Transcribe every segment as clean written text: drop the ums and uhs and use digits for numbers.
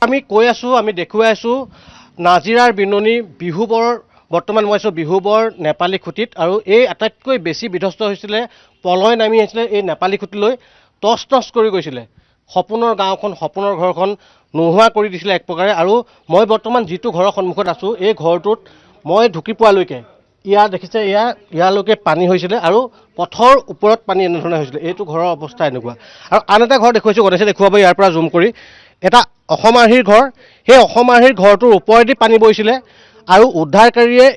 আমি কৈ আছোঁ, আমি দেখুৱাই আছোঁ নাজিৰাৰ বিননি বিহুবৰ। বৰ্তমান মই আছোঁ বিহুবৰ নেপালী খুঁটিত, আৰু এই আটাইতকৈ বেছি বিধ্বস্ত হৈছিলে পলয় নামি আহিছিলে এই নেপালী খুঁটিলৈ, টচ টচ কৰি গৈছিলে সপোনৰ গাঁওখন, সপোনৰ ঘৰখন নোহোৱা কৰি দিছিলে এক প্ৰকাৰে। আৰু মই বৰ্তমান যিটো ঘৰৰ সন্মুখত আছোঁ, এই ঘৰটোত মই ঢুকি পোৱালৈকে ইয়াৰ দেখিছে, ইয়ালৈকে পানী হৈছিলে, আৰু পথৰ ওপৰত পানী এনেধৰণে হৈছিলে। এইটো ঘৰৰ অৱস্থা এনেকুৱা। আৰু আন এটা ঘৰ দেখুৱাইছোঁ, গণেশে দেখুৱাব ইয়াৰ পৰা জুম কৰি, এটা অসম আৰ্হিৰ ঘৰ। সেই অসম আৰ্হিৰ ঘৰটোৰ ওপৰেদি পানী বৈছিলে, আৰু উদ্ধাৰকাৰীয়ে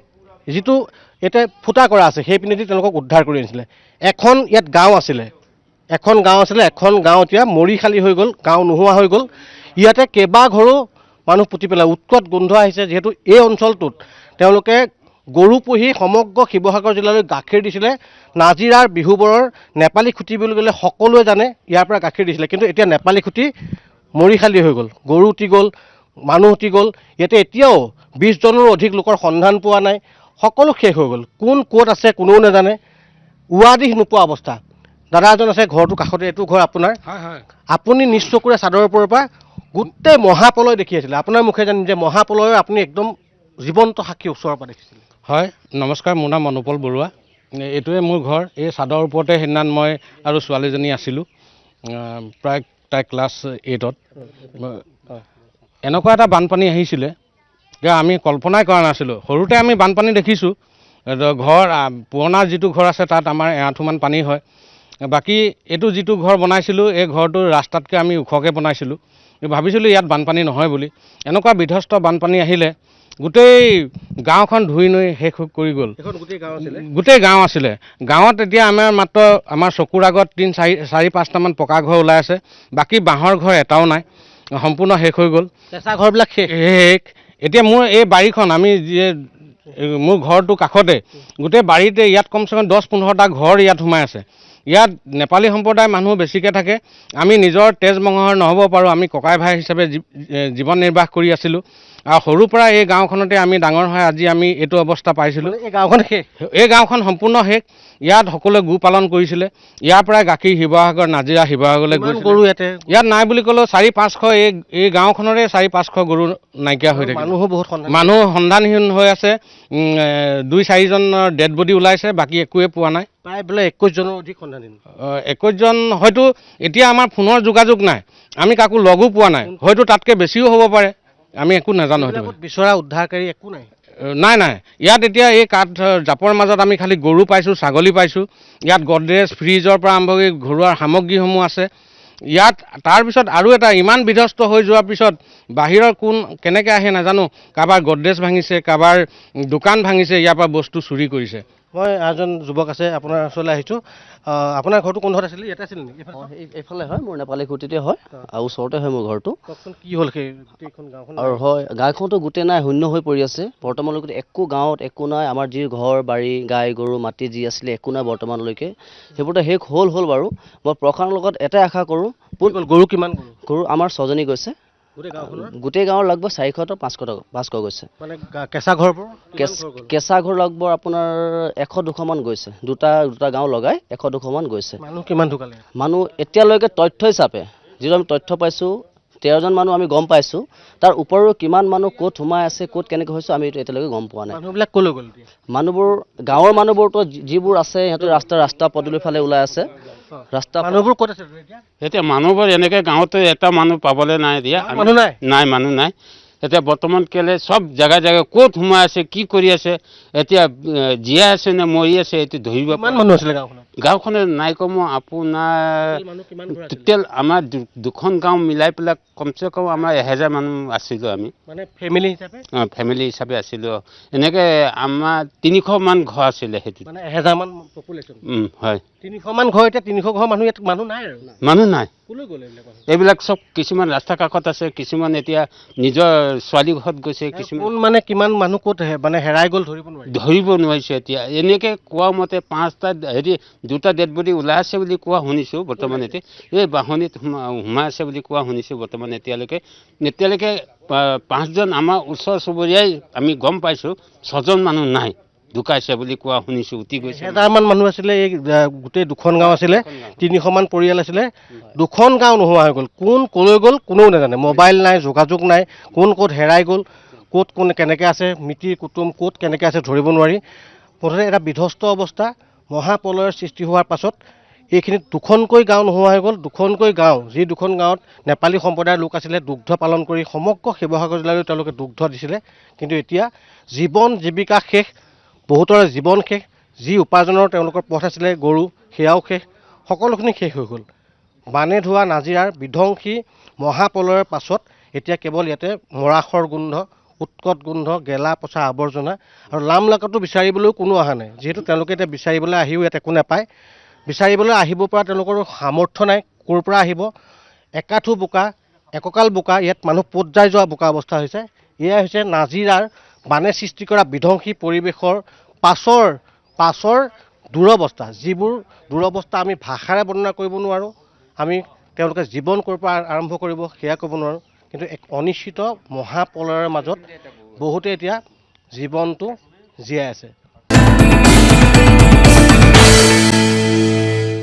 যিটো এতিয়া ফুটা কৰা আছে সেই পিনেদি তেওঁলোকক উদ্ধাৰ কৰি আনিছিলে। এখন ইয়াত গাঁও আছিলে, এখন গাঁও এতিয়া মৰি খালী হৈ গ'ল, গাঁও নোহোৱা হৈ গ'ল। ইয়াতে কেইবাঘৰো মানুহ পুতি পেলাই উৎকট গোন্ধ আহিছে, যিহেতু এই অঞ্চলটোত তেওঁলোকে গৰু পুহি সমগ্ৰ শিৱসাগৰ জিলালৈ গাখীৰ দিছিলে। নাজিৰাৰ বিহুবৰৰ নেপালী খুঁটি বুলি ক'লে সকলোৱে জানে, ইয়াৰ পৰা গাখীৰ দিছিলে। কিন্তু এতিয়া নেপালী খুঁটি মৰি খালী হৈ গ'ল, গৰু উটি গ'ল, মানুহ উটি গ'ল। ইয়াতে এতিয়াও 20 জনৰো অধিক লোকৰ সন্ধান পোৱা নাই, সকলো শেষ হৈ গ'ল। কোন ক'ত আছে কোনেও নাজানে, উৱাদিহ নোপোৱা অৱস্থা। দাদা এজন আছে ঘৰটোৰ কাষতে, এইটো ঘৰ আপোনাৰ? হয়। আপুনি নিজ চকুৰে চাদৰ ওপৰৰ পৰা গোটেই মহাপলয় দেখি আছিলে, আপোনাৰ মুখে জানি যে মহাপলয়ৰ আপুনি একদম জীৱন্ত সাক্ষী ওচৰৰ পৰা দেখিছিলে। হয়, নমস্কাৰ, মোৰ নাম অনুপল বৰুৱা। এইটোৱে মোৰ ঘৰ। এই চাদৰ ওপৰতে সেইদিনা মই আৰু ছোৱালীজনী আছিলোঁ, প্ৰায় তাই ক্লাছ 8ত। এনেকুৱা এটা বানপানী আহিছিলে যে আমি কল্পনাই কৰা নাছিলোঁ। সৰুতে আমি বানপানী দেখিছোঁ, ঘৰ পুৰণা যিটো ঘৰ আছে তাত আমাৰ এআঁঠুমান পানী হয়। বাকী এইটো যিটো ঘৰ বনাইছিলোঁ, এই ঘৰটো ৰাস্তাতকৈ আমি ওখকৈ বনাইছিলোঁ, ভাবিছিলোঁ ইয়াত বানপানী নহয় বুলি। এনেকুৱা বিধ্বস্ত বানপানী আহিলে গোটেই গাঁওখন ধুই নৈ শেষ কৰি গ'ল। গোটেই গাঁও আছিলে। গাঁৱত এতিয়া মাত্ৰ আমাৰ চকুৰ আগত 4-5টামান পকা ঘৰ ওলাই আছে, বাকী বাঁহৰ ঘৰ এটাও নাই, সম্পূৰ্ণ শেষ হৈ গ'ল। কেঁচা ঘৰবিলাক শেষ। এতিয়া মোৰ এই বাৰীখন, মোৰ ঘৰটোৰ কাষতে গোটেই বাৰীতে ইয়াত কমচে কম 10-15টা ঘৰ ইয়াত সোমাই আছে। ইয়াত নেপালী সম্প্ৰদায়ৰ মানুহ বেছিকৈ থাকে। আমি নিজৰ তেজ মঙহৰ নহ'ব পাৰোঁ, আমি ককাই ভাই হিচাপে জীৱন নিৰ্বাহ কৰি আছিলোঁ। আৰু সৰুৰ পৰা এই গাঁওখনতে আমি ডাঙৰ হৈ আজি আমি এইটো অৱস্থা পাইছিলোঁ। এই গাঁওখন সম্পূৰ্ণ শেষ। ইয়াত সকলোৱে গো পালন কৰিছিলে, ইয়াৰ পৰাই গাখীৰ নাজিৰা শিৱসাগৰলৈ গৈছিল। গৰু ইয়াত নাই বুলি ক'লেও 400-500, এই গাঁওখনৰে 400-500 গৰু নাইকিয়া হৈ থাকে। মানুহ সন্ধানহীন হৈ আছে। 2-4জনৰ ডেড বডি ওলাইছে, বাকী একোৱে পোৱা নাই। প্ৰায় বোলে 21 জনৰ অধিক সন্ধানহীন। 21 জন হয়তো এতিয়া আমাৰ ফোনৰ যোগাযোগ নাই, আমি কাকো লগো পোৱা নাই, হয়তো তাতকৈ বেছিও হ'ব পাৰে, আমি একো নাজানো। হয়তো বিচৰা উদ্ধাৰকাৰী একো নাই। নাই। ইয়াত এতিয়া এই কাঠ জাপৰ মাজত আমি খালি গৰু পাইছোঁ, ছাগলী পাইছোঁ। ইয়াত গডৰেজ, ফ্ৰিজৰ পৰা আৰম্ভ কৰি ঘৰুৱা সামগ্ৰীসমূহ আছে। ইয়াত তাৰপিছত আৰু এটা ইমান বিধ্বস্ত হৈ যোৱাৰ পিছত বাহিৰৰ কোন কেনেকৈ আহে নাজানো, কাৰোবাৰ গডৰেজ ভাঙিছে, কাৰোবাৰ দোকান ভাঙিছে, ইয়াৰ পৰা বস্তু চুৰি কৰিছে। মই এজন যুৱক আছে আপোনাৰ ওচৰলৈ আহিছোঁ। আপোনাৰ ঘৰটো কোন ঠাইত আছিলে? ইয়াতে আছিল নেকি? এইফালে হয়, মোৰ নেপালী খুঁটিতে হয়, আৰু ওচৰতে হয় মোৰ ঘৰটো। কি হ'ল সেই গোটেইখন গাঁওখন? আৰু হয়, গাঁওখনতো গোটেই নাই, শূন্য হৈ পৰি আছে বৰ্তমানলৈকে। গাঁৱত একো নাই। আমাৰ যি ঘৰ বাৰী, গাই গৰু, মাটি যি আছিলে একো নাই বৰ্তমানলৈকে। সেইবোৰতো শেষ হ'ল বাৰু। মই প্ৰশাসনৰ লগত এটাই আশা কৰোঁ। গৰু কিমান? গৰু আমাৰ 6জনী গৈছে। গোটেই গাঁৱৰ লগভগ 400-500 গৈছে। কেঁচা ঘৰবোৰ? কেঁচা ঘৰ লগভগ আপোনাৰ 100-200মান গৈছে। দুটা গাঁও লগাই 100-200মান গৈছে। মানুহ কিমান ঢুকালে? মানুহ এতিয়ালৈকে তথ্য হিচাপে যিটো আমি তথ্য পাইছোঁ, 13জন মানুহ আমি গম পাইছোঁ। তাৰ ওপৰো কিমান মানুহ ক'ত সোমাই আছে, ক'ত কেনেকৈ হৈছে, আমি এতিয়ালৈকে গম পোৱা নাই। মানুহবিলাক ক'লৈ গ'ল? মানুহবোৰ গাঁৱৰ মানুহবোৰতো যিবোৰ আছে সিহঁতে ৰাস্তা পদূলিৰ ফালে ওলাই আছে। মানুহবোৰ ক'ত আছে এতিয়া? মানুহবোৰ এনেকৈ গাঁৱতে এটা মানুহ পাবলৈ নাই দিয়া। মানুহ নাই। এতিয়া বৰ্তমান কেলে চব জেগাই ক'ত সোমাই আছে, কি কৰি আছে, এতিয়া জীয়াই আছে নে মৰি আছে, এইটো ধৰিব। কিমান মানুহ আছিলে গাঁওখনে নাই কম আপোনাৰ টোটেল আমাৰ দুখন গাঁও মিলাই পেলাই কমচে কম আমাৰ 1000 মানুহ আছিলোঁ আমি, ফেমিলি হিচাপে আছিলোঁ। এনেকৈ আমাৰ 300মান ঘৰ আছিলে সেইটোত, 1000মান পপুলেশ্যন। হয়, 300মান ঘৰ। এতিয়া 300 ঘৰ মানুহ ইয়াত মানুহ নাই আৰু। মানুহ নাই। এইবিলাক চব কিছুমান ৰাস্তা কাষত আছে, কিছুমান এতিয়া নিজৰ ছোৱালী ঘৰত গৈছে, কিছুমান কিমান মানুহ ক'ত হেৰাই গ'ল ধৰিব নোৱাৰিছে। এতিয়া এনেকৈ কোৱা মতে 2টা ডেড বডি ওলাই আছে বুলি কোৱা শুনিছোঁ বৰ্তমান। এতিয়া এই বাহনীত সোমাই আছে বুলি কোৱা শুনিছোঁ বৰ্তমান। এতিয়ালৈকে 5জন আমাৰ ওচৰ চুবুৰীয়াই আমি গম পাইছোঁ, 6জন মানুহ নাই ঢুকাইছে বুলি কোৱা শুনিছোঁ, উটি গৈছে। এহেজাৰমান মানুহ আছিলে, এই গোটেই দুখন গাঁও আছিলে, 300মান পৰিয়াল আছিলে, দুখন গাঁও নোহোৱা হৈ গ'ল। কোন ক'লৈ গ'ল কোনেও নাজানে, মোবাইল নাই, যোগাযোগ নাই, কোন ক'ত হেৰাই গ'ল, ক'ত কোন কেনেকৈ আছে, মিতিৰ কুটুম ক'ত কেনেকৈ আছে ধৰিব নোৱাৰি। মুঠতে এটা বিধ্বস্ত অৱস্থা। মহাপ্ৰলয়ৰ সৃষ্টি হোৱাৰ পাছত এইখিনিত দুখনকৈ গাঁও নোহোৱা হৈ গ'ল। দুখনকৈ গাঁও, যি দুখন গাঁৱত নেপালী সম্প্ৰদায়ৰ লোক আছিলে, দুগ্ধ পালন কৰি সমগ্ৰ শিৱসাগৰ জিলালৈ তেওঁলোকে দুগ্ধ দিছিলে। কিন্তু এতিয়া জীৱন জীৱিকা শেষ, বহুতৰে জীৱন শেষ, যি উপাৰ্জনৰ তেওঁলোকৰ পথ আছিলে গৰু, সেয়াও শেষ, সকলোখিনি শেষ হৈ গ'ল। বানে ধোৱা নাজিৰাৰ বিধ্বংসী মহাপ্ৰলয়ৰ পাছত এতিয়া কেৱল ইয়াতে মৰাশৰ গোন্ধ, উৎকট গোন্ধ, গেলা পচা আৱৰ্জনা, আৰু লামলাকতো বিচাৰিবলৈও কোনো অহা নাই। যিহেতু তেওঁলোকে এতিয়া বিচাৰিবলৈ আহিও ইয়াত একো নাপায়, বিচাৰিবলৈ আহিব পৰা তেওঁলোকৰ সামৰ্থ্য নাই। ক'ৰ পৰা আহিব? একাঠু বোকা, একঁকাল বোকা, ইয়াত মানুহ পৰ্যায় যোৱা বোকা অৱস্থা হৈছে। এয়াই হৈছে নাজিৰাৰ বানে সৃষ্টি কৰা বিধ্বংসী পৰিৱেশৰ পাছৰ দুৰৱস্থা, যিবোৰ দুৰৱস্থা আমি ভাষাৰে বৰ্ণনা কৰিব নোৱাৰোঁ। আমি তেওঁলোকে জীৱন ক'ৰ পৰা আৰম্ভ কৰিব সেয়া ক'ব নোৱাৰোঁ। কিন্তু এক অনিশ্চিত মহাপ্ৰলয়ৰ মাজত বহুতে এতিয়া জীৱনটো জীয়াই আছে।